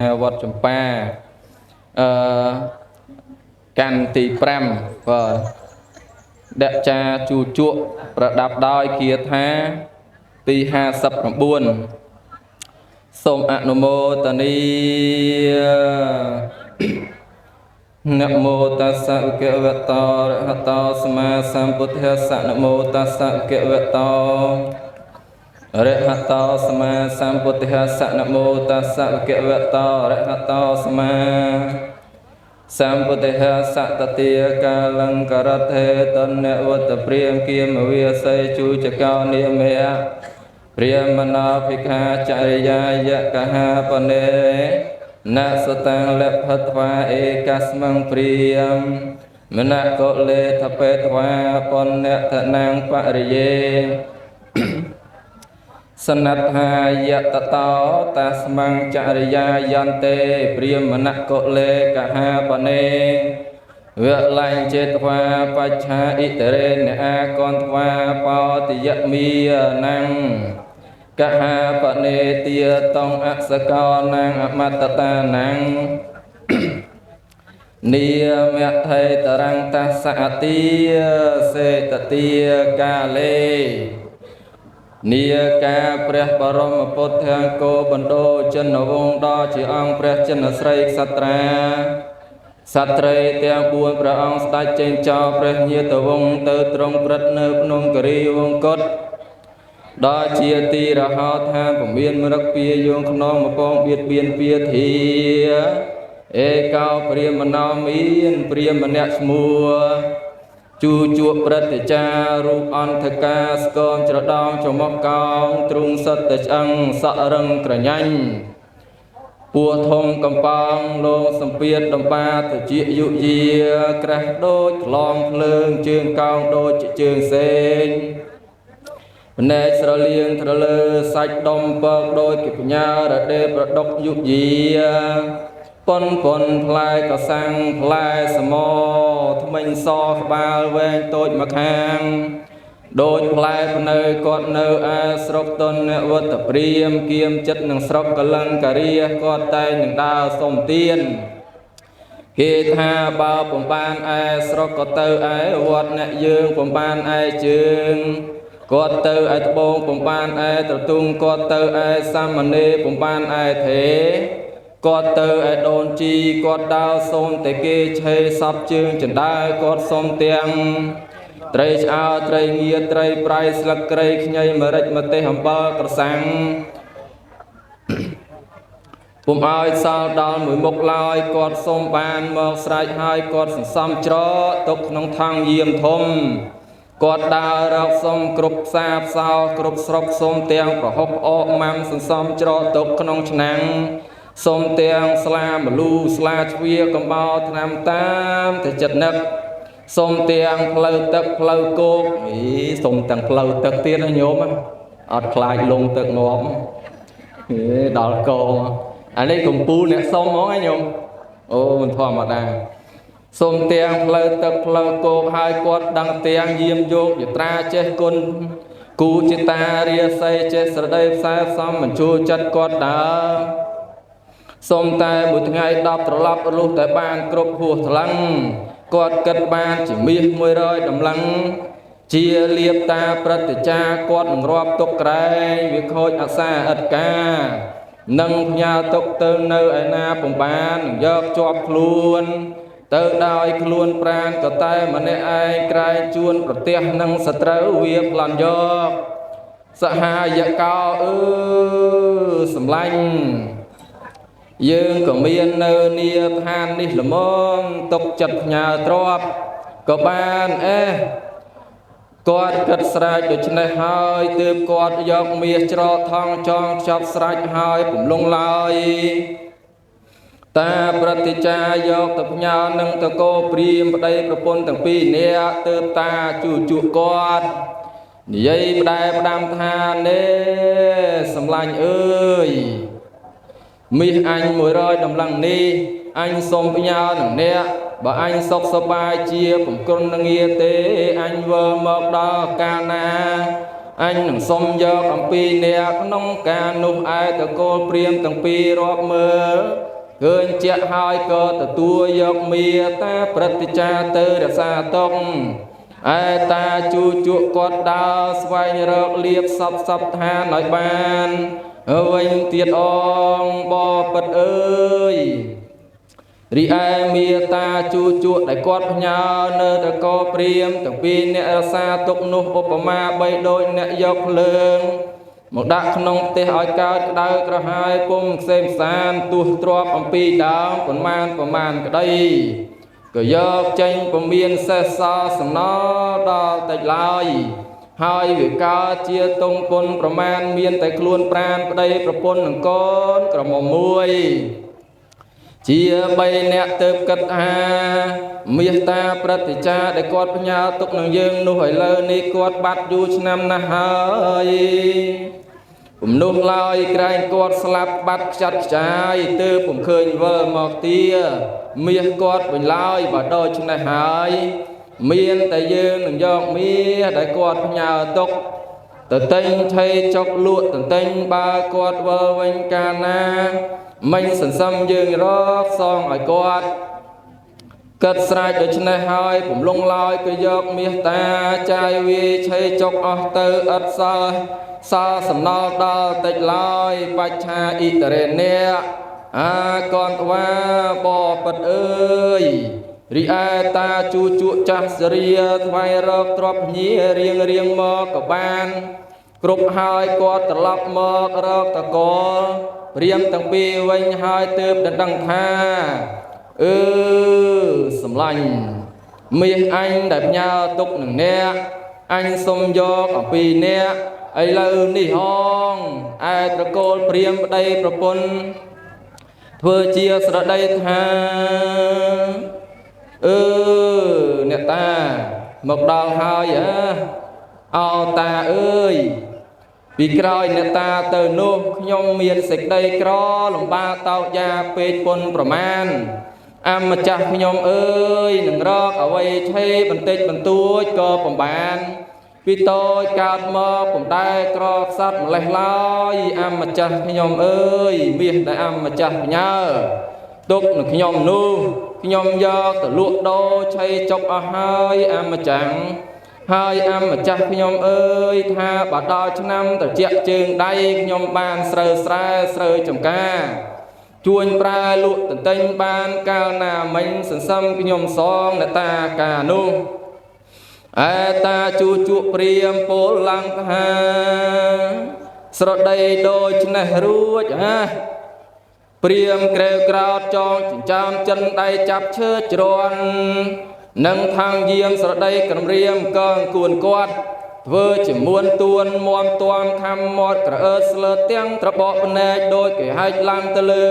វត្តចម្ប៉ាកាន់ទី5បើដច្ចាជូជក់ប្រដាប់ដោយគាថាទី59សូមអនុមោទនីនមោตัสสะឧគវតោរហតោសម្មាសម្ពុទ្ធស្សៈនមោตัสสะឧគវតោអរហតោសម្មាសម្ពុទ្ធស្សៈនមោตัสសៈឧគវតោអរហតោសម្មាសម្ពុទ្ធស្សៈតតិកាលង្ករតេតនវតព្រាមគៀមវិសេជូចកោនិមេព្រាមណោភិក្ខាចរិយាយកហាបនេណសតាំងលភត្វាឯកស្មង្ព្រាមមនកុលេថបេត្វាបុណ្យធនាងបរិយេសនដ្ឋាយតតោតាស្មង្ចរិយាយន្តេព្រាមនកុលេកហាបនេវលញ្ចេតវាបច្ឆាអិតរេនអាកនថ្វាបោតិយមីណੰកហាបនេទាតងអសកោណងអមតតាណੰនិមថេតរង្គតសតិសេតតិកាលេនាការព្រះបរមពុទ្ធអង្គបណ្ដោចិនវង្សដ៏ជាអង្គព្រះចិនស្រីក្សត្រាសត្រីទាំង4ព្រះអង្គស្ដេចចេញចោលព្រះញាតវង្សទៅទ្រង់ព្រឹត្តនៅភ្នំគិរីវង្គតដ៏ជាទីរហោថាពុំមានមរឹកពាយងខ្នងមកពងបៀតបៀនពាធាឯកោព្រាមណោមានព្រាមម្នាក់ឈ្មោះជូជក់ព្រឹត្តិចារូបអន្តកាស្គមច្រដោងចំមកកោងទ្រុងសិតតែឆ្អឹងសក់រឹងក្រញាញ់ពួរធំកំប៉ោងលងសម្ពាធដំបាទៅជាយុយាក្រាស់ដូចក្លងភ្លើងជើងកោងដូចជាជើងសេងភ្នែកស្រលៀងត្រលើសាច់ដុំពកដូចជាបញ្ញារដេប្រដុកយុយាប៉ុនផ្លែកសាំងផ្លែសមថ្មិញសក្បាលវែងតូចមកខាងដូចផ្លែភ្នៅគាត់នៅឯស្រុកតុនវត្តព្រាមគៀមចិត្តនឹងស្រុកកលង្ការីគាត់តែងនឹងដើរសុំទានគេថាបើបំបានឯស្រុកក៏ទៅឯវត្តអ្នកយើងបំបានឯជើងគាត់ទៅឯត្បូងបំបានឯត្រទុងគាត់ទៅឯសាមណេរបំបានឯថេគាត់ទៅឯដូនជីគាត់ដើរសុំតែគេឆេសពជើងចណ្ដើគាត់សុំទាំងត្រីឆ្អើត្រីងាត្រីប្រៃស្លឹកគ្រៃខ្ញីម្រេចម្ទេសអំបិលក្រសាំងពុំឲ្យសល់ដល់មួយមុខឡើយគាត់សុំបានមកស្រែកហើយគាត់សន្សំច្រកទុកក្នុងថង់យាមធំគាត់ដើររកសុំគ្រប់ផ្សារផ្សោគ្រប់ស្រុកសុំទាំងប្រហុកអកម៉ាំសន្សំច្រកទុកក្នុងឆ្នាំងសុំទាំងស្លាមលូស្លាជ្វាកំបោថ្នាំតាមទៅចិត្តនឹកសុំទាំងផ្លូវទឹកផ្លូវគោកសុំទាំងផ្លូវទឹកទៀតណាញោមអត់ខ្លាចលងទឹកងាប់ដល់កោអានេះកំពូលអ្នកសុំហ្មងណាញោមអូមិនធម្មតាសុំទាំងផ្លូវទឹកផ្លូវគោកហើយគាត់ដឹងទាំងយាមយកយត្រាចេះគុណគូចិតារាសីចេះស្រដីផ្សាយសំបញ្ជូលចិត្តគាត់ដើរសុំតែមួយថ្ងៃ10ត្រឡប់រលុះតែបានគ្រប់ហួសថ្លឹងគាត់គិតបានជាមាស100តម្លឹងជាលៀបតាព្រឹត្តិចាគាត់នឹងរាប់ទុកក្រែងវាខូចអសាអិតកានឹងផ្ញើទុកទៅនៅឯណាពុំបានយកជាប់ខ្លួនទៅដោយខ្លួនប្រាណក៏តែម្នាក់ឯងក្រែងជួនប្រទះនឹងសត្រូវវាប្លន់យកសហាយកោសម្លាញ់យើងក៏មាននៅនីឋាននេះល្មមទុកចិត្តផ្ញើទ្រព្យក៏បានគាត់គិតស្រេចដូច្នេះហើយទើបគាត់យកមាសច្រកថងចងខ្ចប់ស្រេចហើយពំលងឡើយតាប្រតិចាយកទៅផ្ញើនឹងតកោព្រាមប្តីប្រពន្ធទាំងពីរនាក់ទើបតាជូជក់គាត់និយាយម្ដែផ្ដាំថានេះសម្លាញ់អើយមាសអញ100តម្លឹងនេះអញសុំផ្ញើនឹងអ្នកបើអញសុខសប្បាយជាពំគុណនឹងងារទេអញវិលមកដល់កាលណា anhនឹងសុំយកអំពីអ្នកក្នុងការនោះឯតកូលព្រាហ្មណ៍ទាំងពីររាប់មើលឃើញជាក់ហើយក៏ទទួលយកមាតាព្រឹត្តិចារទៅរក្សាទុកឯតាជូជក់គាត់ដើរស្វែងរកលៀបសពឋានឲ្យបានវិញទៀតអងបបិទ្ធអើយរីឯមាតាជូជក់ដែលគាត់ផ្ញើនៅតកោព្រាហ្មណ៍ទាំងពីរអ្នករសាទុកនោះឧបមាបីដូចអ្នកយកភ្លើងមកដាក់ក្នុងផ្ទះឲ្យកើតក្តៅក្រហាយពុំខ្សែផ្សានទោះទ្របអំពីដើមប្រមាណក្តីក៏យកចេញពុំមានសេះសល់សំណល់ដល់តិចឡើយហើយវាកើតជាទងពុនប្រមាណមានតែខ្លួនប្រានប្តីប្រពន្ធនឹងកូនក្រមុំមួយជា3អ្នកទៅគិតថាមាតាព្រឹត្តិចារដែលគាត់ផ្ញើទុកនឹងយើងនោះឥឡូវនេះគាត់បាត់យូរឆ្នាំណាស់ហើយពុំនោះឡើយក្រែងគាត់ស្លាប់បាត់ខ្ចាត់ខ្ចាយទើបពុំឃើញវិលមកទាមាសគាត់វិញឡើយបើដូច្នេះហើយមានតែយើងនឹងយកមាសដែលគាត់ផ្ញើទុកទៅទិញថេចុកលក់ទៅទិញបើគាត់វិលវិញកាលណាមិញសន្សំយើងរកសងឲ្យគាត់គិតស្រេចដូច្នេះហើយពុំលងឡើយក៏យកមាសតាចាយវាឆេចុកអស់ទៅអត់សល់សំណល់ដល់តិចឡើយបច្ឆាអ៊ីតរេនៈកនក្វាបបិទ្ធអើយរីឯតាជូជក់ចាស់សរាថ្វាយរកទ្រព្យញារៀងមកក៏បានគ្រប់ហើយគាត់ត្រឡប់មករកតកូលព្រាហ្មណ៍ទាំងពីរវិញហើយទើបដឹងថាសម្លាញ់មាសអញដែលផ្ញើទុកនឹងអ្នកអញសុំយកអំពីអ្នកឥឡូវនេះហងឯត្រកូលព្រាហ្មណ៍ប្តីប្រពន្ធធ្វើជាស្រដីថាអ្នកតាមកដល់ហើយអោតាអើយពីក្រោយអ្នកតាទៅនោះខ្ញុំមានសេចក្តីក្រលំបាកតោកយ៉ាពេកពុនប្រមាណអម្ចាស់ខ្ញុំអើយនឹងរកអ្វីឆេបន្តិចបន្តួចក៏ពំបានពីតូចកើតមកពំដែរក្រខ្សត់ម្លេះឡើយអម្ចាស់ខ្ញុំអើយមាសដែលអម្ចាស់ផ្ញើទុកនឹងខ្ញុំនោះខ្ញុំយកទៅលក់ដូរឆេចុកអស់ហើយអម្ចាស់ហើយអម្ចាស់ខ្ញុំអើយថាបើដល់ឆ្នាំត្រជាក់ជើងដៃខ្ញុំបានស្រូវស្រែស្រូវចំការជួញប្រែលក់ទន្ទិញបានកាលណាមិញសន្សំខ្ញុំសងអ្នកតាកានោះឯតាជូជក់ព្រាហ្មណ៍ពោលឡើងថាស្រដីដូចនេះរួចព្រាហ្មណ៍ក្រែវក្រោតចងចិញ្ចើមចិនដៃចាប់ឈើជ្រាន់នឹងខាងយាមស្រដីក្រំរៀមកងគួនគាត់ធ្វើជាមួនទួនមមទាំខំមាត់ក្រអើស្លើទាំងត្របកភ្នែកដូចគេហែកឡើងទៅលើ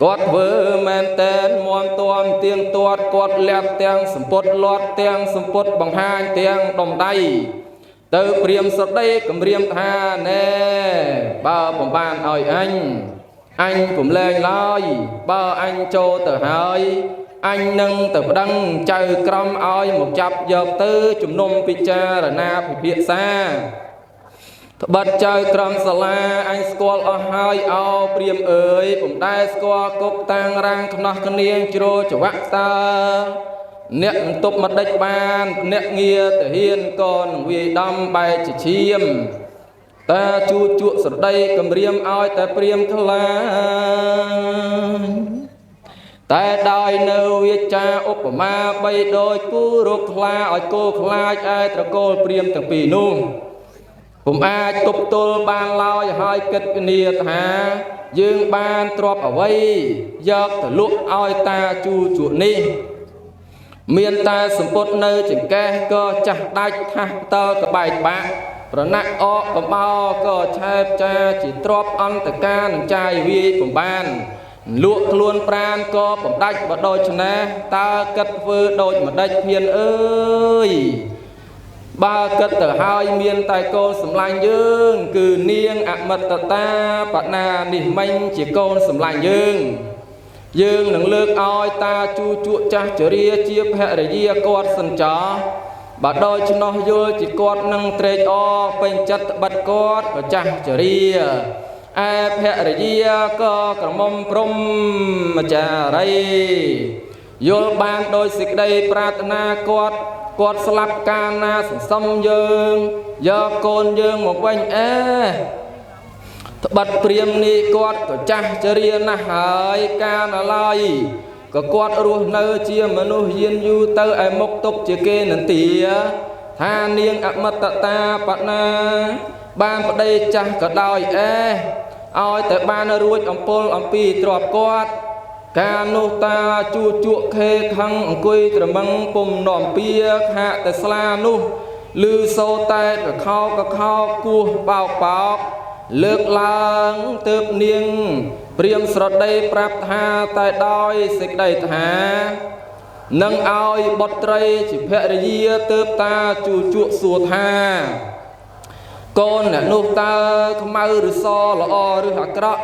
គាត់ធ្វើមែនតែនមមទាំទៀងទាត់គាត់លាក់ទាំងសម្ពុតលាត់ទាំងសម្ពុតបង្ហាញទាំងដុំដៃទៅព្រាមស្រដីគម្រាមថាណែបើបំបានឲ្យអញពុំលែងឡើយបើអញចូលទៅហើយអញនឹងទៅប្តឹងចៅក្រមឲ្យមកចាប់យកទៅជំនុំពិចារណាពិភាក្សាត្បិតចៅក្រមសាលាអញស្គាល់អស់ហើយអោព្រាហ្មណ៍អើយពុំដែលស្គាល់គុកតាំងរាំងខ្នោះគ្នាជ្រោចវាក់តើអ្នកនឹងទប់មកដេចបានអ្នកងារទៅហ៊ានក៏នឹងវាយដំបែកជាឈាមតាជូជក់ស្រដីគម្រាមឲ្យតែព្រាហ្មណ៍ខ្លាចតែដោយនៅវាចាឧបមាបីដូចគូរកខ្លាឲ្យគោខ្លាចឯត្រកូលព្រាហ្មណ៍ទាំងពីរនោះពុំអាចទប់ទល់បានឡើយហើយគិតគ្នាថាយើងបានទ្រព្យអ្វីយកទៅលក់ឲ្យតាជូជក់នេះមានតែសម្ពុតនៅចង្កេះក៏ចាស់ដាច់ថាស់តើក្បែកបាក់ប្រណាក់អកកំបោក៏ឆែបចាជាទ្រព្យអន្តការនឹងចាយវាយពុំបានលក់ខ្លួនប្រានក៏បំដាច់បដូច្នេះតើគិតធ្វើដូចម្ដេចភៀនអើយបើគិតទៅហើយមានតែកូនសម្លាញ់យើងគឺនាងអមតតាបណានេះមិញជាកូនសម្លាញ់យើងនឹងលើកឲ្យតាជូជក់ចាស់ជរាជាភរិយាគាត់សិនចោ bà đôi cho nó vô chỉ quạt nâng trê o bên chất bật quạt và chặt trở đi ai phẹ rì dìa có cả mông prom mà chả đây vô ban đôi xịt đây pratana quạt quạt slap cana xâm dương do côn dương một quanh bật priêm ni quạt có chặt trở đi nà hơi cana lai có quạt ruột nơi chia mà nuôi yên du tơ ai mốc tục chia kê nền tía tha niên ạc mật ta bạc na ban vào đây chặt có đòi ôi tại ban ruột ông pol ông pi trọp quạt ca nô ta chu chuộc khê khăng quê trầm băng pum nòm pia hạ tại sla nu lư sâu tay có khao cua bao bọc lược lang tớp niên priêm sọt đây prap tha tại đôi xịt đầy thả nâng oi bọt tray chỉ phẹ rìa tớp ta chu chuộc sùa tha con nè nô ta không mau rửa so là o rửa hạt cọ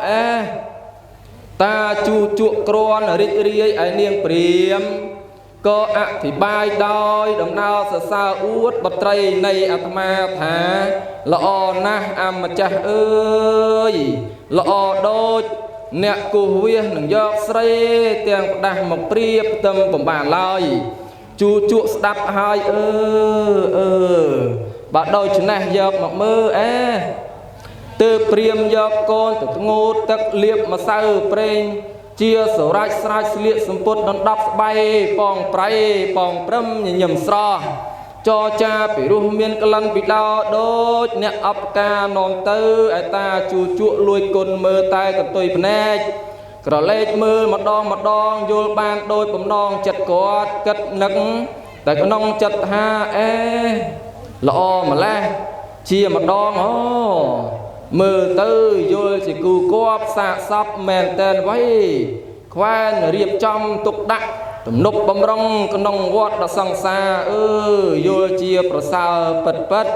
ta chu chuộc con rít rìa ai niên priêm có ạ thì bay đôi đồng nào sa út bọt tray này atma thả là o na am mà cha ơi là o đôi nè cô viên đừng giọt say tiền đặt một priệp tâm của bạn lời chu chuộc đập hai bạn đôi chuyện này giọt một mơ từ priêm giọt con từ ngô tắc liệp mà sao preng chia sổ rách sạch liệt sầm put đón đắp bay pong pray pong prâm nhầm sro cho cha bị ru miên clan bị đau đôi nè ấp ca nón tư ai ta chu chuộc lùi côn mơ tay còn tôi nè cỏ lên mơ mặt đong vô ban đôi bầm non chặt có cất nấng tại có nong chặt ha lọ mà la chia mặt đong mơ tư vô chỉ cù cọp xạ sắp mèn tên váy khoan riệp trong tục đặng tụm nục bầm rong con nong quạt đã sang xa vô chia prasa pật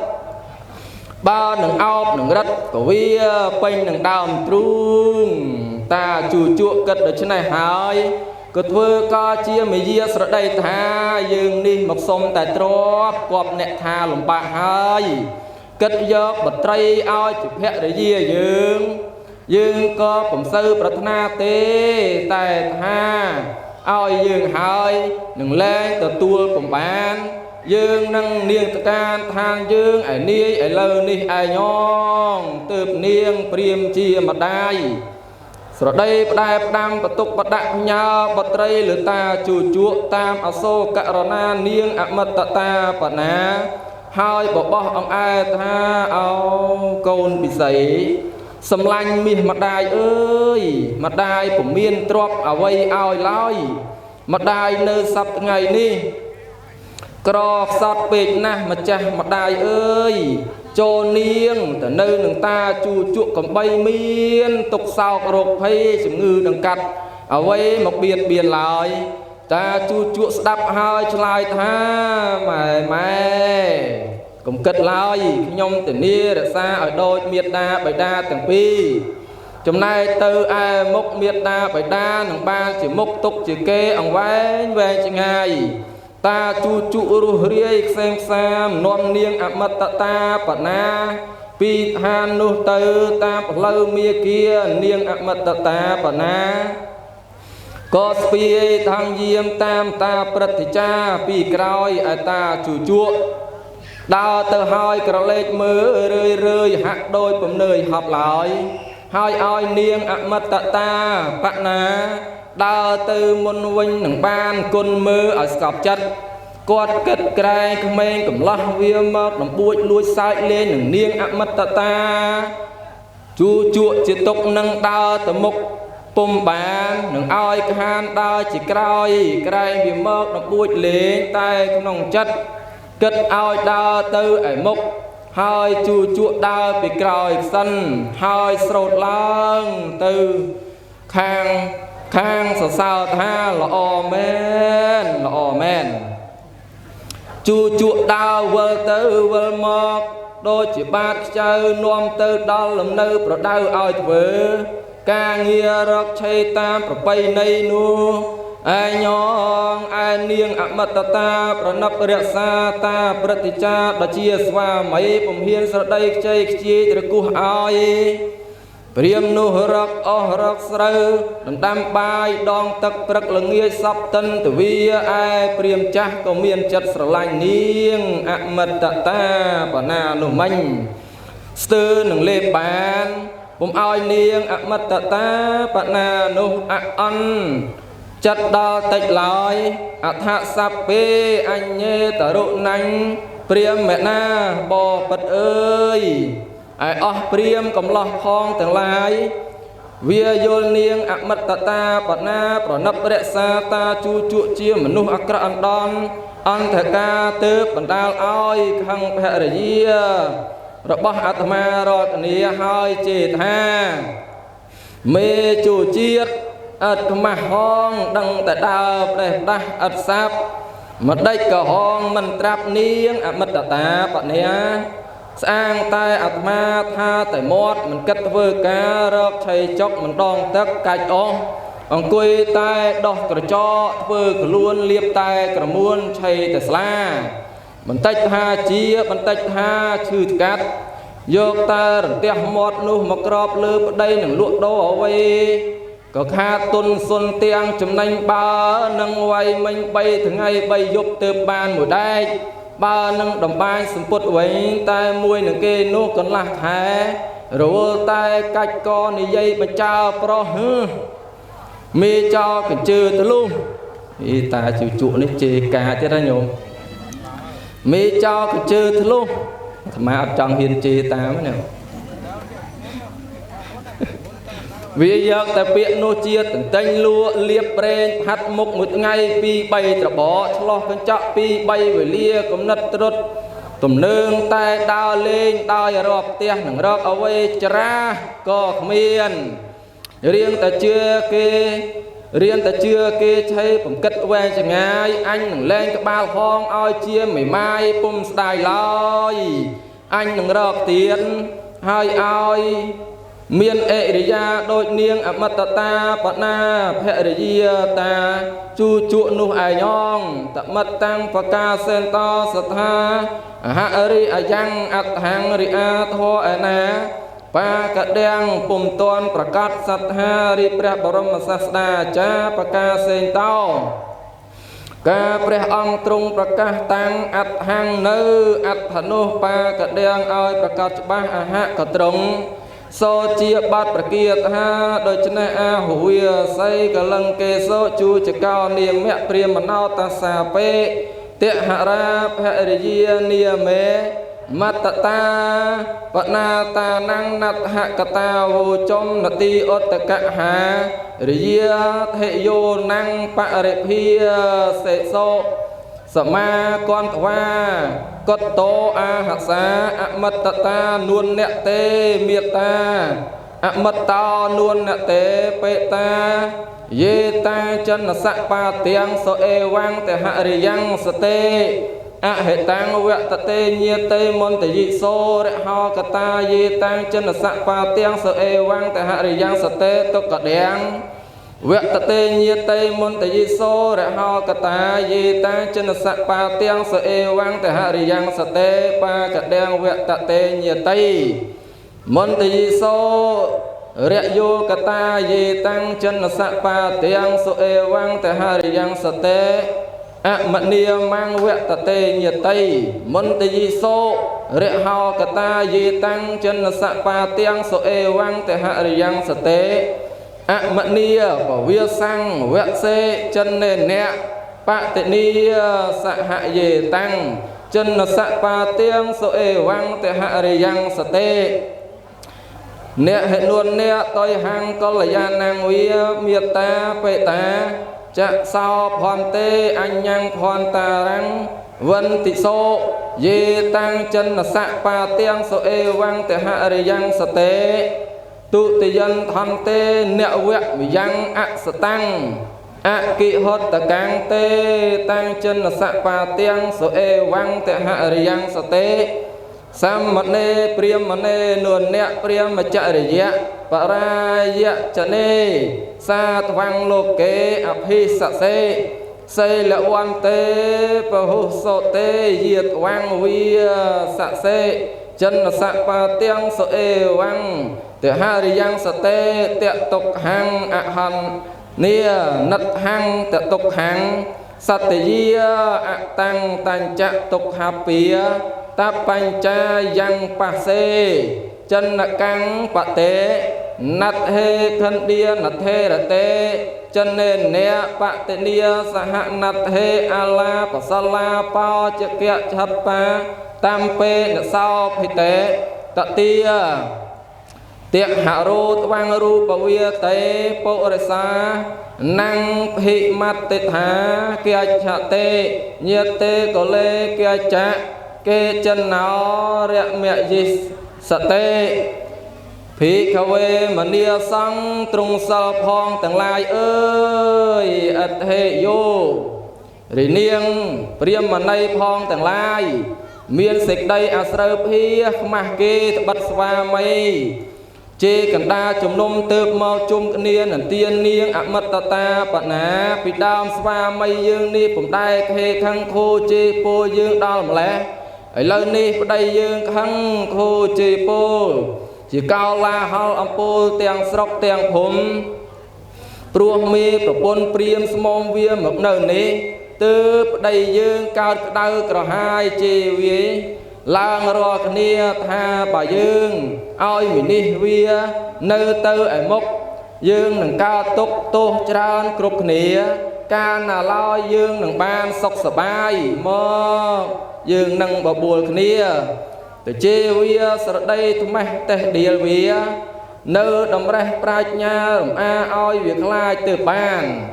ba nâng ao nâng đất có vi pênh nâng đào trung ta chu chuộc cất ở trên này hai cất vơ ca chia mấy dia sợi đây tha dương đi mọc sông tại trộp quặp nẹt tha lồng bạc hai cất gió bật tray ao chụp hẹ để dia dương có phẩm sư pratana tê tại tha ao dương hai nâng lên từ tua phẩm bán dương nâng niên can thang dương ai ni ai lơ ni ai nhong tớp niên priêm chia mặt đai rồi đây đai đam bật tục bật đặng nhau bật tray lửa ta chu chuộc tam aso karana niên mật ta bật ná hai bỏ ông ai tha ao côn bị sấy sầm lanh mi mặt đai ơi mặt đai của miên trọp ở vây ao lói mặt đai nơi sắp ngày ni cọ sọt bệt na mặt cha mặt đai ơi cho niêng từ nơi nương ta chu chuộc cầm bay miên tục sao rộp hay chừng ngư đằng cắt ở vây một biển lại ta chu chuộc đắp hai lại tha mày cũng cất lại nhông từ nia đã xa ở đôi miệt đa bảy đa tầng pi trong nay từ ai mốc miệt đa bảy đa nằng ba chỉ mốc tục chỉ kê ông vén về chừng ngày ta chu chu ru riêng xem sam non niêng mật ta bật na pi han nu từ ta lơ mía kia niêng mật ta bật na có pi thang diêm tam ta praticha pi cõi ta chu chuộc đào từ hai cờ lệch mơ rơi hạ đôi bầm nơi họp lại hai ai niêng mật ta bạn na đào từ môn vinh nằng ban côn mơ ở sọp chất quạt cất cài cầm men cầm lắc viêm nằm buổi lùi sai lên nằng niêng mật ta chu chuộc chỉ tục nâng đào từ mục pum bàn nằng ai han đào chỉ cài viêm mơ nằm buổi lên tay cầm nòng chất cất ao đào tư ở mục hai chu chuộc đào bị còi sân hai sột lang từ khang sao tha lọ men chu chuộc đào vơ tư vơ mọc đôi chỉ bát chơi nuông tư đo lầm nơi pro đào ao vơ ca nghe rắc chay tam pro bay nay nu ai nhong ai niêngអមតតាប្រណិបរក្សាតាប្រតិចាដជាស្វាមីពំហ៊ានស្រដីខ្ចីខ្ជាយត្រគោះឲ្យព្រាមនោះរកអស់រកស្រូវដណ្ដាំបាយដងទឹកព្រឹកល្ងាចសពតិនទវាឯព្រាមចាស់ក៏មានចិត្តស្រឡាញ់នាងអមតតាបណានោះមិញស្ទើរនឹងលេបបានពុំឲ្យនាងអមតតាបណានោះអអន់ចិត្តដល់តិចឡើយអថសัพពេអញ្ញេតរុណាញ់ព្រាមមេណាបពិតអើយឯអស់ព្រាមកំឡោះផងទាំងឡាយវាយល់នាងអមតតាបណាប្រណិបរក្សាតាជូជក់ជាមនុស្សអាក្រក់អណ្ដំអន្តកាទើបបណ្ដាលឲ្យខឹងភរិយារបស់អាត្មារតនីហើយជេថាមេជូជាតិអត់ខ្មាស់ហងដឹងតែដើរផ្ដេសផ្ដាស់អត់សាប់ម្ដេចក៏ហងមិនត្រាប់នាងអមតតាបញ្ញាស្អាងតែអាត្មាថាតែមាត់មិនគិតធ្វើការរកឆៃចុកមិនដងទឹកកាច់អស់អង្គុយតែដោះក្រចកធ្វើខ្លួនលៀបតែក្រមួនឆៃតែស្លាបន្តិចថាជាបន្តិចថាឈឺថ្កាត់យកតែរន្ទះមាត់នោះមកក្របលើប្តីនឹងលក់ដូរអ្វីក៏ខាតទុនសុនទាំងចំណេញបើនឹងវាយមិញ3ថ្ងៃ3យប់ទើបបានមួយដែកបើនឹងដំបាយសម្ពុតវិញតែមួយនឹងគេនោះកន្លះខែរវល់តែកាច់កនិយាយបញ្ចើប្រុសមេចោកញ្ជើទលុះអីតាជូជក់នេះជេកាទៀតណាញោមមេចោកញ្ជើទលុះអាត្មាអត់ចង់ហ៊ានជេតាមណាវាយកតែពាក្យនោះជាតន្ទិញលក់លៀបប្រេងហាត់មុខមួយថ្ងៃ2 3ត្របកឆ្លោះកញ្ចក់2 3វេលាគំនិតត្រុតទំនើងតែដើរលេងដោយរកផ្ទះនឹងរកអ្វីច្រាសក៏គ្មានរៀងតែជឿគេឆៃបំកិតវែងចងាយអញនឹងលែងក្បាលហងឲ្យជាមេម៉ាយពុំស្ដាយឡើយអញនឹងរកទៀតហើយឲ្យមានអរិយាដូចនាងអមតតាបណាភរិយាតាជូជក់នោះឯងងតមិតតាំងបកាសេនតសថាអហរិអយ៉ាងអត្តហង្រិអាធរឯណាបាកទាំងពុំតាន់ប្រកាសសត្ថារិព្រះបរមសាស្តាចាបកាសេនតោការព្រះអង្គទ្រង់ប្រកាសតាំងអត្តហង្នៅអត្តនោះបាកទាំងឲ្យប្រកាសច្បាស់អហកត្រង់សោជាបាត់ប្រគាថាដូច្នេះអាហវាស័យកលង្កេសោជូចកោនាមៈព្រាមណោតាសាពេទហរាភរិយានាមេមតតាបណាតានំណដ្ឋកតាវោចំនតិអតកហារិយាថេយោនំបរិភាសេសោសមាគន្ធវាកតតោអាហសាអមតតានួនអ្នកទេមេត្តាអមតតោនួនអ្នកទេបេតាយេតាចនសបាទាំងសអេវាំងតហរិយ៉ាងសតេអហេតាំងវតតេញាតេមន្តយិសោរហោកតាយេតាចនសបាទាំងសអេវាំងតហរិយ៉ាងសតេតុកទាំងវតតេញាតេមន្តយិសោរហោកតាយេតាចនសបាទាំងសអេវាំងតហរិយ៉ាងសតេបាកទាំងវតតេញាតេមន្តយិសោរយោកតាយេតាចនសបាទាំងសអេវាំងតហរិយ៉ាងសតេអមនីមង្វតតេញាតេមន្តយិសោរហោកតាយេតាចនសបាទាំងសអេវាំងតហរិយ៉ាងសតេអមនីបវិសង្ឃវសេចិននេអ្នកបតិនីសហយេតាំងចិនសបាទាំងសអេវាំងតហរិយ៉ាងសតេអ្នកហេនួនអ្នកតយហੰកល្យាណងវាមេត្តាបេតាចសោភន្តេអញ្ញੰភន្តារੰវន្តិសោយេតាំងចិនសបាទាំងសអេវាំងតហរិយ៉ាងសតេទុតិយន្តហន្តេអ្នកវៈវិយ៉ាងអសតាំងអគិហតកាំងទេតាំងចិនសបាទាំងសអេវាំងតហរិយ៉ាងសតេអ Sam mật nê priêm mật nê nuồn nẹ priêm mà chạy để dẹ bà ra dẹ chạy nê sa vang lô kế ạp hi sạ xê xây lệ oan tê bà hô sọ tê diệt vang vi sạ xê chân là sạ bà tiếng sọ ê vang tệ ha rì giang sạ tê tệ tục hăng ạ hẳn nia nất hăng tệ tục hăng sạ tê di ạ tăng tàn chạ tục hạ bìa ta bánh cha yang pa se chân là căng bạ tế nát hê thân đia nát hê là tế chân nên nè bạ tế nia sa hạ nát hê ala pa sa la pa chợ kia chặt pa tam pe là sao phi tế tạ tia tiệc hạ ru vang ru pa vía tế po re sa năng hị mặt tế thá kia chạ tế nhiệt tế có lê kia chạ kê chân nó rẹ mẹ gì sợ tê phí khá vê mà nia sang trung sal phong tầng lai ơi ật hệ vô rì niêng priêm mà nay phong tầng lai miên xịt đây à sơ phí mà kê bật xva mây chê cần đa chùm nôm tớp mau chung niên ẩn tiên niêng ạ mất ta bạn ná bị đam xva mây dương ni cũng đai khê khăn khô chê pô dương đo mà lẽ ấy lời ní đây dương khăn khô chê pô chỉ cao la hao âm pô tiếng sọc tiếng phùm pruộc mi pro pôn priêm smom viêm một nơi ní từ đây dương cao đau cỏ hai chê vi lang ro nia tha bà dương oi mi ní vía nơi tư ở mốc dương nâng cao túc tô tràn cục nia ca nà lo dương nâng ban sọc sờ bay mơ dương nâng bà bùa nia từ chê vía sờ đây tụi mày tê địa vía nơi đầm ra prach nha a oi việc lai từ bàn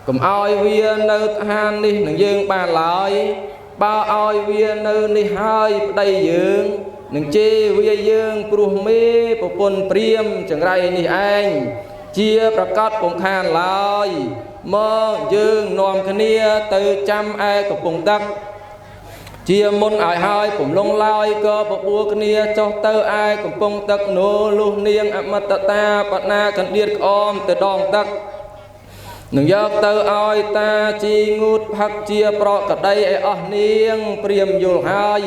cùng oi vía nơi han đi nâng dương bàn lại ba oi vía nơi đi hai đây dương nâng chê vía dương pruh mê bộ pôn priêm chẳng rai ni anh chiaประกาศปงคานลอยมองยืงนอมคเนียตือจำไอ้กับปงตักเชียมนไอ้หายผมลงลอยก็ปบัวคเนียจอเตอไอ้กับปงตักโนลูเนียงอมตตาปนากันเดียดออมแต่ดองตักหนึ่งยอกเตออ้อยตาจีงูดพักเชียเปราะกระไดไอ้อ้อเนียงเปรียมโยหาย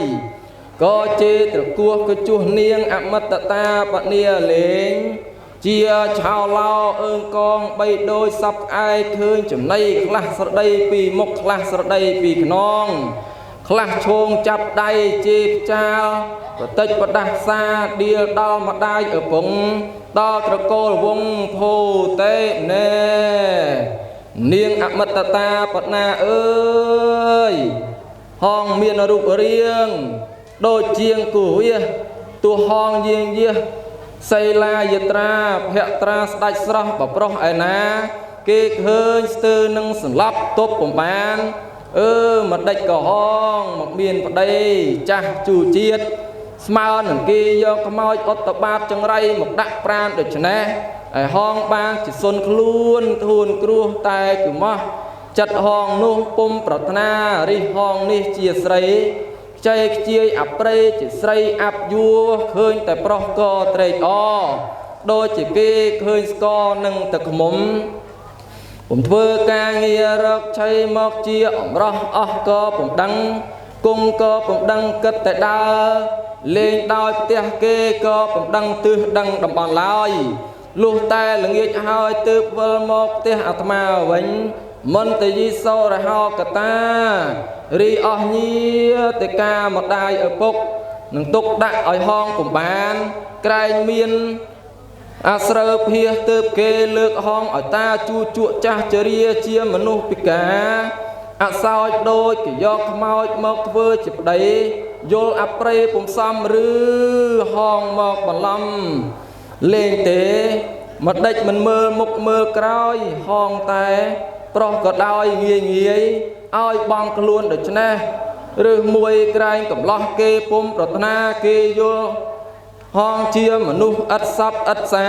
ก็เจตระกัวกระจุเนียงอมตตาปเนียเหลงchia chào lao ơn con bay đôi sắp ai khơi chấm nay class ở đây vì một class ở đây vì non class chôn chắp đây chếp chào và tết và đặc xa đi đo mặt đai ở vùng đo trật cô vùng phù tê nè niêng ạc mật ta bật na ơi hong miền ở rục riêng đôi chiêng của tu hong riêng riêng xây la yatra hẹ tra sạch srah bảo pro ai na kê hơi tư nâng sừng lấp tốt của bạn mặt đạch cỏ hong một miền vào đây cha chủ chiết smart nâng kia do có môi ớt tập bát trong ray một đặc pran được chné ai hong bang chỉ xuân luôn thun cua tay của mo chặt hong nu pum pratna ri hong ni chia sấy chạy chia áp prey chỉ xây áp vua khơi tại pro co trade o đôi chỉ kê khơi co nâng tật mồmผมធ្វើការងាររកឆៃមកជាអមរោះអស់ក៏ผมដឹងគុំក៏ผมដឹងគិតតែដើរលេងដោយផ្ទះគេក៏ผมដឹងទិសដឹងតំបន់ឡើយលុះតែល្ងាចហើយទើបវិលមកផ្ទះអាត្មាវិញមន្តយីសោរហោកតារីអស់ញាតិកាមកដាយឪពុកនឹងទុកដាក់ឲ្យហងពុំបានក្រែងមានអាស្រើភាទើបគេលើកហងឲ្យតាជួជក់ចាស់ចរាជាមនុស្សពិការអសោចដូចគេយកខ្មោចមកធ្វើជាប្តីយល់អប្រេពុំសំឬហងមកបន្លំលេងទេមកដេចមិនមើលមុខមើលក្រោយហងតែប្រុសក៏ដោយងាយងាយឲ្យបងខ្លួនដូច្នេះឬមួយក្រែងកំឡោះគេពុំប្រាថ្នាគេយល់ហងជាមនុស្សឥតសពឥតសា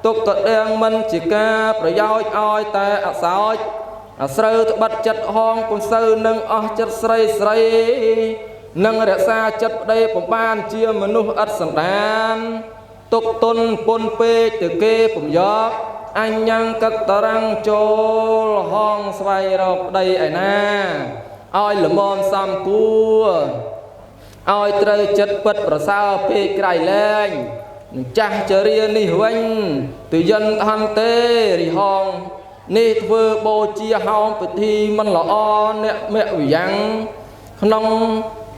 ទុកក៏ដេងមិនជាការប្រយោជន៍ឲ្យតែអសោចអាស្រូវត្បិតចិត្តហងពុំសូវនឹងអស់ចិត្តស្រីស្រី nâng rẽ xa chất đây bổng ban chiaមនុស្សឥតសន្តានទុកទុនពុនពេកទៅគេពំយកអញ្ញងកតរាំងចូលហងស្វ័យរកប្តីឯណាឲ្យល្មមសំគួរឲ្យត្រូវចិត្តពិតប្រសើរពេកក្រៃលែងនឹងចាស់ចរិយានេះវិញទយន្តហន្ទេរិហងនេះធ្វើបូជាហោមពិធីមិនល្អអ្នកមគ្គវិយ៉ាងក្នុង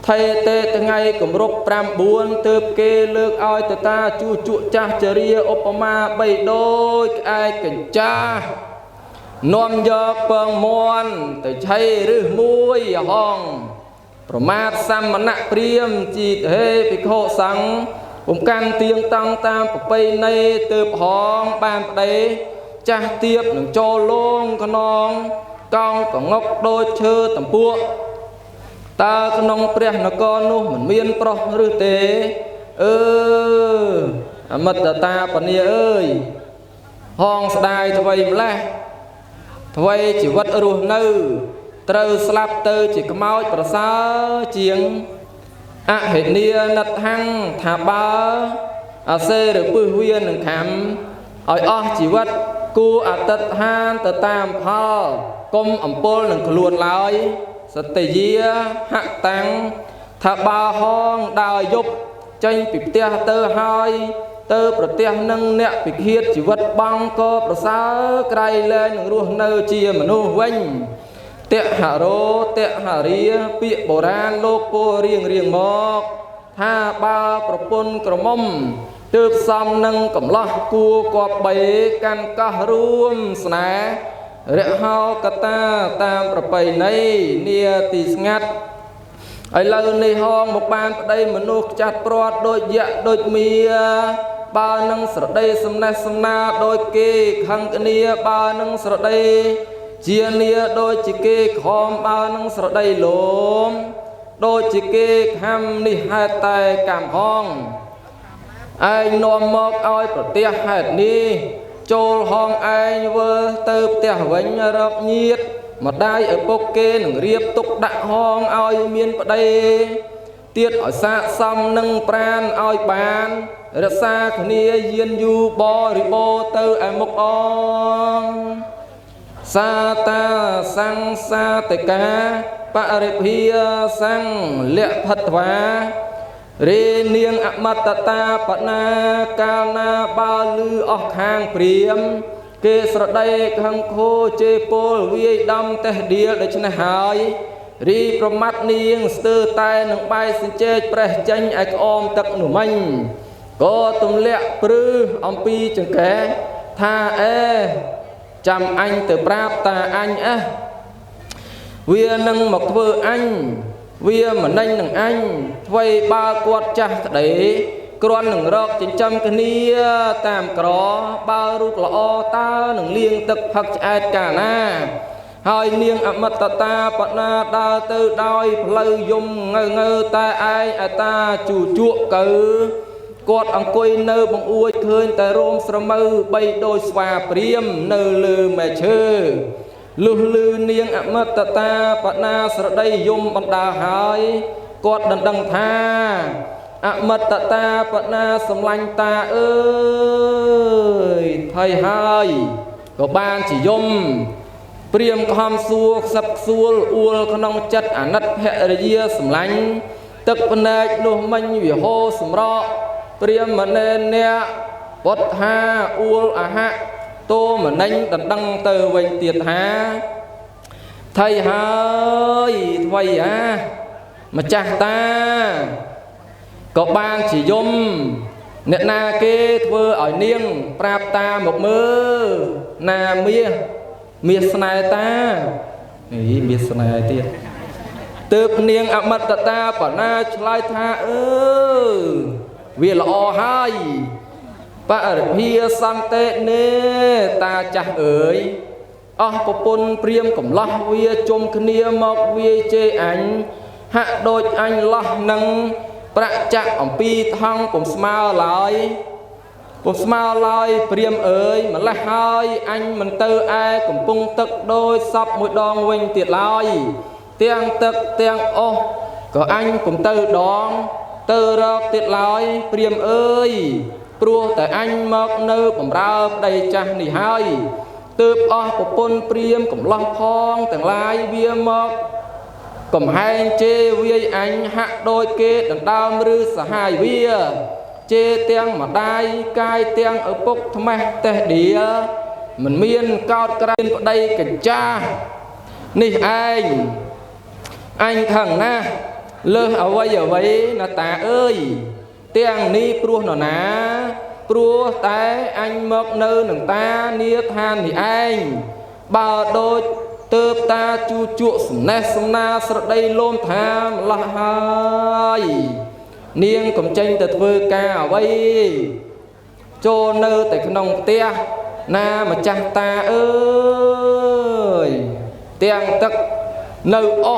ថេទេថ្ងៃគម្រប់9ទើបគេលើកឲ្យតតាជួជក់ចាស់ចរិយាឧបមាបីដូចក្អែកកញ្ចាស់នាំយកពងមន់ទៅឆៃរឹសមួយហងប្រមាថសមណៈព្រាមជីតហេភិក្ខុសង្ឃពុំកាន់ទៀងតង់តាមប្រពៃណីទើបហងបានប្តីចាស់ទៀបនឹងចូលលងខ្នងកោងកងុកដូចឈើតំពួកតើក្នុងព្រះនគរនោះមិនមានប្រុសឬទេអមិតតាបនីអើយហងស្ដាយអ្វីម្លេះអ្វីជីវិតរស់នៅត្រូវស្លាប់ទៅជាខ្មោចប្រសើរជាងអហិនីណិតហੰថាបើអាសេរពឹសវានឹងខំឲ្យអស់ជីវិតគួរអតិថានទៅតាមផលកុំអំពលនឹងខ្លួនឡើយសតិយាហតាំងថាបើហងដើរយប់ចេញពីផ្ទះទៅហើយទៅប្រទះនឹងអ្នកពិឃាតជីវិតបងក៏ប្រសើរក្រៃលែងនឹងរស់នៅជាមនុស្សវិញតហរោតហរាពាក្យបុរាណលោកពោរៀងមកថាបើប្រពន្ធក្រមុំទើបសំនឹងកំឡោះគួគប់បីកាន់កោះរួមស្នេហ៍រហោកតាតាមប្រពៃណីនាទីស្ងាត់ឥឡូវនេះហងមកបានប្តីមនុស្សចាត់ព្រាត់ដូចយៈដូចមៀបើនឹងស្រដីសំណេះសំណាលដូចគេខឹងគ្នាបើនឹងស្រដីជានីដូចជាគេខំបើនឹងស្រដីលោមដូចជាគេខំនេះហេតុតែកម្មហងឯងនាំមកឲ្យប្រទះហេតុនេះចូលហងឯងវើទៅផ្ទះវិញរកញាតិម្ដាយឪពុកគេនឹងរៀបទុកដាក់ហងឲ្យមានប្តីទៀតឲ្យសាកសមនឹងប្រានឲ្យបានរក្សាគ្នាយានយូបរិបោទៅឯមុខអងសាតាសង្សាតិកាបរិភាសង្ឃលៈផត្វារេនាងអមតតាបណាកាលណាបើលឺអស់ខាងព្រាមគេស្រដីខឹងខូជេពលវាយដំតេះដៀលដូច្នេះហើយរីប្រមាត់នាងស្ទើរតែនឹងបាយសញ្ជេកប្រេះចេញឲ្យក្អមទឹកនោះមិញក៏ទម្លាក់ព្រឺអំពីចង្កេះថាអេចាំអញទៅប្រាប់តាអញវានឹងមកធ្វើអញវាមិនណេញនឹងអញអ្វីបើគាត់ចាស់ក្តីគ្រាន់នឹងរកចិញ្ចឹមគ្នាតាមក្របើរូបល្អតើនឹងលៀងទឹកផឹកឆ្អែតកាលណាហើយនាងអមតតាបណាដើរទៅដោយផ្លូវយំងើតែឯងអតាជូជក់កើគាត់អង្គុយនៅបង្អួចឃើញតែរោមស្រមៅបីដូចស្វាព្រាមនៅលើមែឈើលុះលឺនាងអមតតាបណាស្រដីយំបណ្ដាហើយគាត់ដណ្ដឹងថាអមតតាបណាសម្លាញ់តាអើយថៃហើយក៏បានជាយំព្រាមខំសួរខ្សឹបខ្សួលអួលក្នុងចិត្តអាណិតភរិយាសម្លាញ់ទឹកភ្នែកនោះមិញវិហោសម្រកព្រាមមណែនអ្នកពុតថាអួលអហៈតោមណេញដណ្ដឹងទៅវិញទៀតថាថៃហើយអ្វីម្ចាស់តាក៏បានជាយំអ្នកណាគេធ្វើឲ្យនាងប្រាប់តាមកមើលណាមាសស្នេហ៍តាមាសស្នេហ៍ទៀតទើបនាងអមតតាបណាឆ្លើយថាវាល្អហើយបរិភាសន្តិនេតាចាស់អើយអស់ប្រពន្ធព្រាមកំឡោះវាជុំគ្នាមកវាជេរអញហាក់ដូចអញឡោះនឹងប្រចាក់អំពីថងពុំស្មើឡើយព្រាមអើយម្លេះហើយអញមិនទៅឯកំពង់ទឹកដោយសពមួយដងវិញទៀតឡើយទាំងទឹកទាំងអស់ ក៏អញពុំទៅដងទៅរកទៀតឡើយព្រាហ្មណ៍អើយព្រោះតែអញមកនៅបំរើប្តីចាស់នេះហើយទើបអស់ប្រពន្ធព្រាហ្មណ៍កំឡោះផងទាំងឡាយវាមកកំហែងជេរវាយអញហាក់ដូចគេដណ្ដើមឬសហាយវាជេរទាំងម្ដាយកាយទាំងឪពុកថ្មេះតេះដៀមិនមានកោតក្រែងប្តីកញ្ចាស់នេះឯងអញខឹងណាស់លើសអ្វីណាតាអើយទាំងនេះព្រោះនរណាព្រោះតែអញមកនៅនឹងតានាឋាននេះឯងបើដូចទើបតាជូជក់សំណេះសំណាស្រដីលោមថាម្លោះហើយនាងកំចេញទៅធ្វើការអ្វីចូលនៅតែក្នុងផ្ទះណាម្ចាស់តាអើយទាំងទឹកនៅអ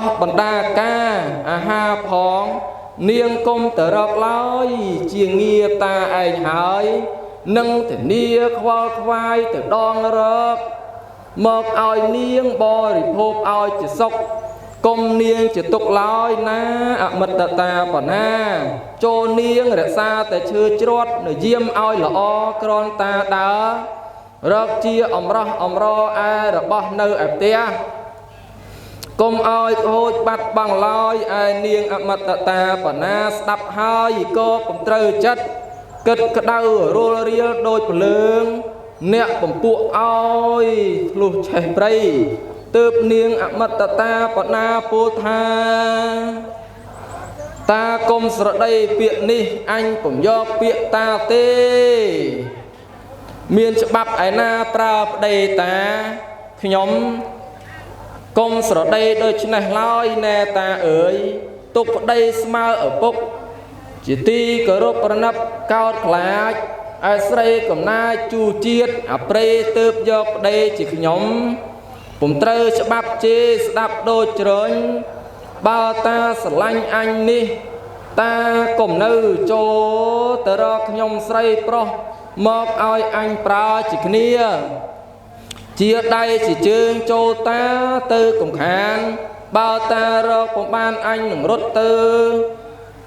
ស់បណ្ដាការអាហារផងនាងគុំទៅរកឡើយជាងារតាឯងហើយនឹងធានាខ្វល់ខ្វាយទៅដងរកមកឲ្យនាងបរិភោគឲ្យជាសុខគុំនាងជាទុកឡើយណាអមិតតាបណាចូលនាងរក្សាតែឈើជ្រាត់នៅយាមឲ្យល្អក្រនតាដើររកជាអំរោះអំរឯរបស់នៅឯផ្ទះគុំឲ្យខូចបាត់បង់ឡើយឯនាងអមតតាបណាស្ដាប់ហើយក៏ពុំត្រូវចិត្តគិតក្តៅរលរៀលដូចភ្លើងអ្នកបំពួកឲ្យធ្លុះឆេះព្រៃទើបនាងអមតតាបណាពោលថាតាគុំស្រដីពាក្យនេះអញពុំយកពាក្យតាទេមានច្បាប់ឯណាប្រើប្តីតាខ្ញុំគុំស្រដីដូច្នេះឡើយណែតាអើយទុកប្តីស្មើឪពុកជាទីគោរពប្រណិបកោតខ្លាចឲ្យស្រីកំណាចជូជាតិអាប្រេទើបយកប្តីជាខ្ញុំពុំត្រូវច្បាប់ជេរស្ដាប់ដូចជ្រុញបើតាស្រឡាញ់អញនេះតាកុំនៅចូលទៅរកខ្ញុំស្រីប្រុសមកឲ្យអញប្រើជាគ្នាជាដៃជាជើងចូលតាទៅកំខានបើតារកពុំបានអញនឹងរត់ទៅ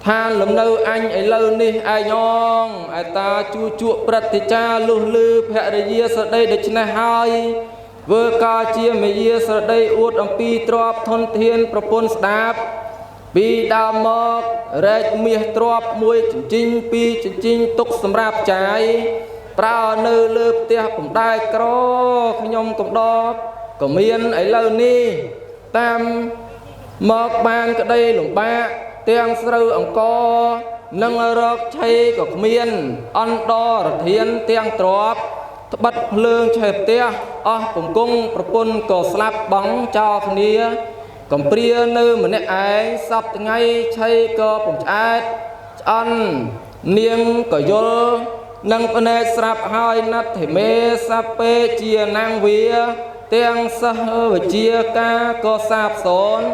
ឋានលំនៅអញឥឡូវនេះឯងងឯតាជួជក់ព្រឹត្តិចារលុះលឺភរិយាស្រដីដូច្នេះហើយធ្វើការជាមេយាស្រដីអួតអំពីទ្រព្យធនធានប្រពន្ធស្ដាប់ពីដើមមករែកមាសទ្រព្យមួយចិញ្ចិញពីរចិញ្ចិញទុកសម្រាប់ចាយប្រើនៅលើផ្ទះពំដែកក្រខ្ញុំកំដបក៏មានឥឡូវនេះតាមមកបានក្តីលំបាកទាំងស្រូវអង្គនិងរកឆៃក៏គ្មានអន្តរធានទាំងទ្រព្យត្បិតភ្លើងឆេះផ្ទះអស់ពង្គង់ប្រពន្ធក៏ស្លាប់បង់ចោលគ្នាកំព្រានៅម្នាក់ឯងសពថ្ងៃឆៃក៏ពំឆ្អែតឆ្អន់នាងក៏យល់នឹងភ្នែកស្រាប់ហើយណាត់ធិមេសាពេជានាងវាទាំងសិស្សវិជាការក៏សាបសូន្យ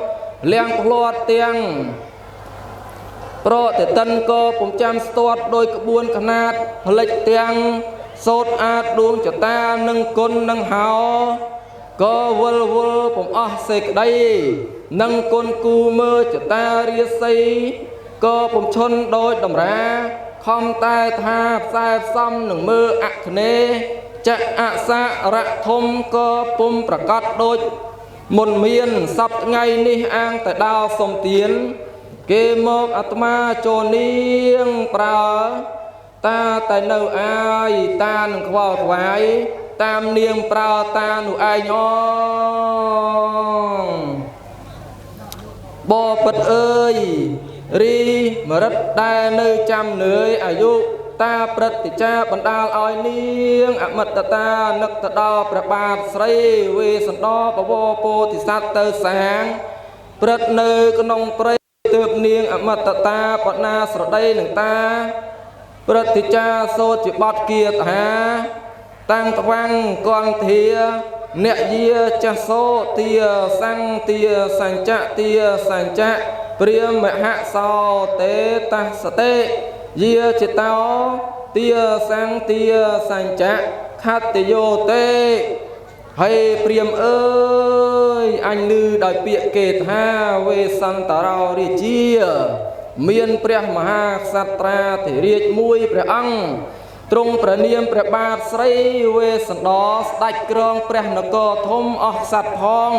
លៀងផ្លាត់ទាំងប្រតិទិនក៏ពុំចាំស្ទាត់ដោយក្បួនខ្នាតផ្លេចទាំងសោតអាចដួងចតានឹងគុណនឹងហោក៏វល់ពុំអស់សេចក្តីនឹងគុណគូមើចតារាសីក៏ពុំឈន់ដោយតម្រាខំតែថាផ្សែផ្សំនឹងមើអគ្នេចៈអសារៈធំក៏ពុំប្រកាសដូចមុនមានសពថ្ងៃនេះអាងតែដោសុំទៀនគេមកអាត្មាចូលនាងប្រើតាតែនៅអាយតានឹងខ្វល់ខ្វាយតាមនាងប្រើតានោះឯងបបិទ្ធអើយរីមរិតដែលនៅចាំនឿយអាយុតាព្រឹត្តិចាបណ្ដាលឲ្យនាងអមតតានឹកទៅដល់ព្រះបាទស្រីវេសន្តបវរពោធិសត្វទៅសាងព្រឹត្តនៅក្នុងព្រៃទើបនាងអមតតាបណាស្រដីនឹងតាព្រឹត្តិចាសូត្រជាបទគាថាតាំងត្វាំងកងធាអ្នកយាចាសោទាសង្ឃទាសញ្ចៈទាសញ្ចៈព្រាមហសោតេតសតេយាចិតោទាសង្ឃទាសញ្ចៈខត្តយោតេហើយព្រាមអើយ យអញលឺដោយពាក្យគេថាវេសន្តរោរាជាមានព្រះមហាក្សត្រាធិរាជមួយព្រះអង្គទ្រង់ព្រះនាមព្រះបាទស្រីវេស្សន្តរស្ដេចក្រងព្រះនគរធំអស់ក្សត្រផង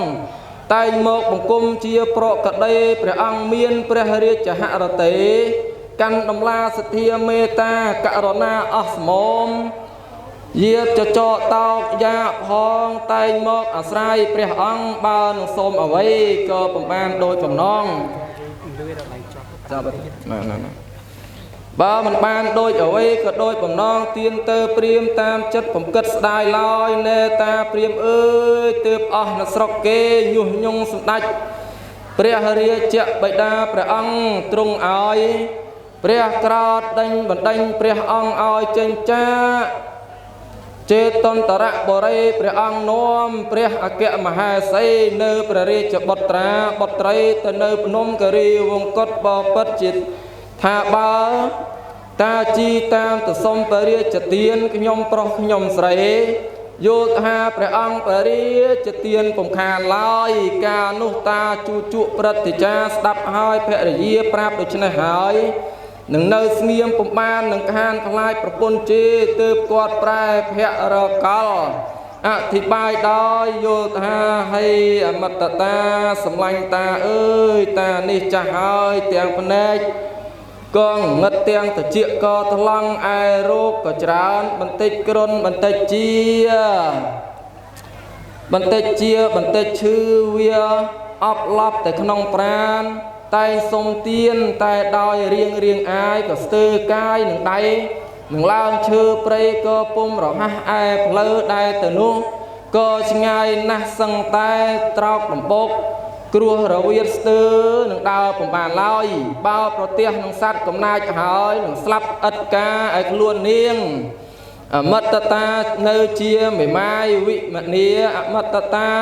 តែងមកបង្គំជាប្រកក្តីព្រះអង្គមានព្រះរាជហឫទ័យកាន់ដំឡាសទ្ធាមេត្តាករុណាអស់ស្មមយាបចចកតោកយ៉ាផងតែងមកអាស្រ័យព្រះអង្គបើនឹងសូមអ្វីក៏ពុំបានដោយបំណងចាប់ណាបើមិនបានដូចអ្វីក៏ដូចបំណងទៀនទៅព្រាមតាមចិត្តបំកិតស្ដាយឡើយណែតាព្រាមអើយទើបអស់នៅស្រុកគេញុះញង់សម្ដេចព្រះរាជបិតាព្រះអង្គទ្រង់ឲ្យព្រះក្រោតដេញបណ្ដេញព្រះអង្គឲ្យចេញចាចេតន្តរៈបរិយព្រះអង្គនាំព្រះអគ្គមហេសីនៅព្រះរាជបុត្រាបុត្រីទៅនៅភ្នំគិរីវង្គតបពិតជាថាបើតាជីតាមទៅសុំព្រះរាជទានខ្ញុំប្រុសខ្ញុំស្រីយល់ថាព្រះអង្គព្រះរាជទានពុំខានឡើយកាលនោះតាជូជក់ព្រឹទ្ធាចារ្យស្ដាប់ហើយភរិយាប្រាប់ដូច្នេះហើយនឹងនៅស្ងៀមពុំបាននឹងខានខ្លាចប្រពន្ធជេរទើបគាត់ប្រែភរកលអធិប្បាយដោយយល់ថាហេអមតតាសម្លាញ់តាអើយតានេះចាស់ហើយទាំងភ្នែកក៏ងឹតទាំងតិចក៏ថ្លង់ឯរោគក៏ច្រើនបន្តិចគ្រុនបន្តិចជាបន្តិចឈឺវាអប់ឡប់តែក្នុងប្រាណតែសុំទៀនតែដោយរៀងអាយក៏ស្ទើរកាយនឹងដៃនឹងឡើងឈើព្រៃក៏ពុំរហ័សឯផ្លូវដែលទៅនោះក៏ឆ្ងាយណាស់សឹងតែត្រោកដំបូកគ្រោះរវៀតស្ទើរនឹងដើរពុំបានឡើយបើប្រទះនឹងសត្វកំណាចហើយនឹងស្លាប់ឥតការឲ្យខ្លួននាងអមតតានៅជាមេម៉ាយវិមនីអមតតា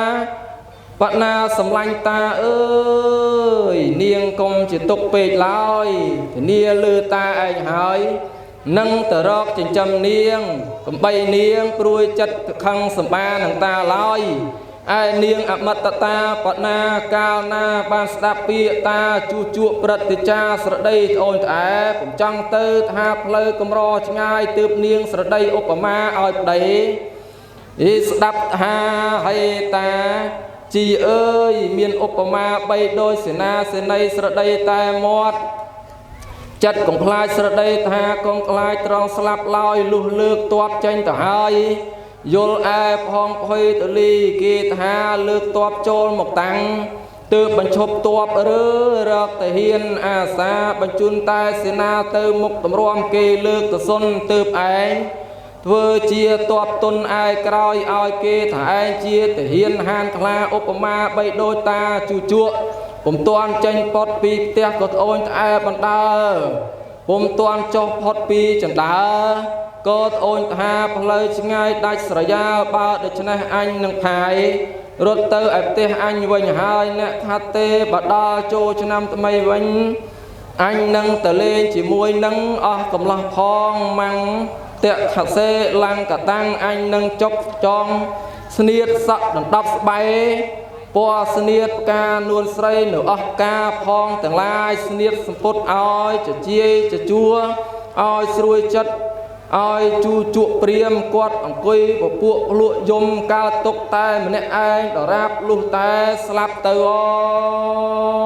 បណាសម្លាញ់តាអើយនាងកុំជាទុកពេកឡើយធានាលឺតាឯងហើយនឹងទៅរកចិញ្ចឹមនាងកំបីនាងព្រួយចិត្តខឹងសម្បានឹងតាឡើយឯនាងអមតតាបណាកាលណាបានស្ដាប់ពាក្យតាជួជក់ព្រឹទ្ធាចារ្យស្រដីត្អូញត្អែពុំចង់ទៅថាផ្លូវកំរឆ្ងាយទើបនាងស្រដីឧបមាឲ្យប្តីស្ដាប់ថាហេតាជីអើយមានឧបមាបីដោយសេនាសេនីស្រដីតែមាត់ចិត្តកុំខ្លាចស្រដីថាកុំខ្លាចត្រង់ស្លាប់ឡើយលុះលើកទាត់ចេញទៅហើយយល់ឯផងភ័យទលីគេថាលើកទាត់ចូលមកតាំងទើបបញ្ឈប់ទាត់រើរកតាហ៊ានអាសាបញ្ជូនតែសេនាទៅមុខតម្រាំគេលើកទៅសុនទើបឯងធ្វើជាទាត់ទុនឯក្រោយឲ្យគេថាឯងជាតាហ៊ានហានខ្លាឧបមាបីដូចតាជូជក់ពុំទាន់ចេញផុតពីផ្ទះក៏ត្អូញត្អែបណ្ដើពុំទាន់ចុះផុតពីចណ្ដើក៏ត្អូញថាផ្លូវឆ្ងាយដាច់ស្រយាលបើដូច្នេះអញនឹងផាយរត់ទៅឯផ្ទះអញវិញហើយអ្នកខាត់ទេបដល់ចូលឆ្នាំថ្មីវិញអញនឹងទៅលេងជាមួយនឹងអស់កំឡោះផងម៉ាំងតេខសេឡាំងកតាំងអញនឹងចុកចងស្នៀតសក់ដណ្ដប់ស្បែពណ៌ស្នៀតផ្កានួនស្រីនៅអស់ការផងទាំងឡាយស្នៀតសម្ពុតឲ្យចជាយចជួឲ្យស្រួយចិត្តឲ្យជូជក់ព្រាមគាត់អង្គុយពពួកភ្លក់យំកើតទុកតែម្នាក់ឯងដរាបលុះតែស្លាប់ទៅអ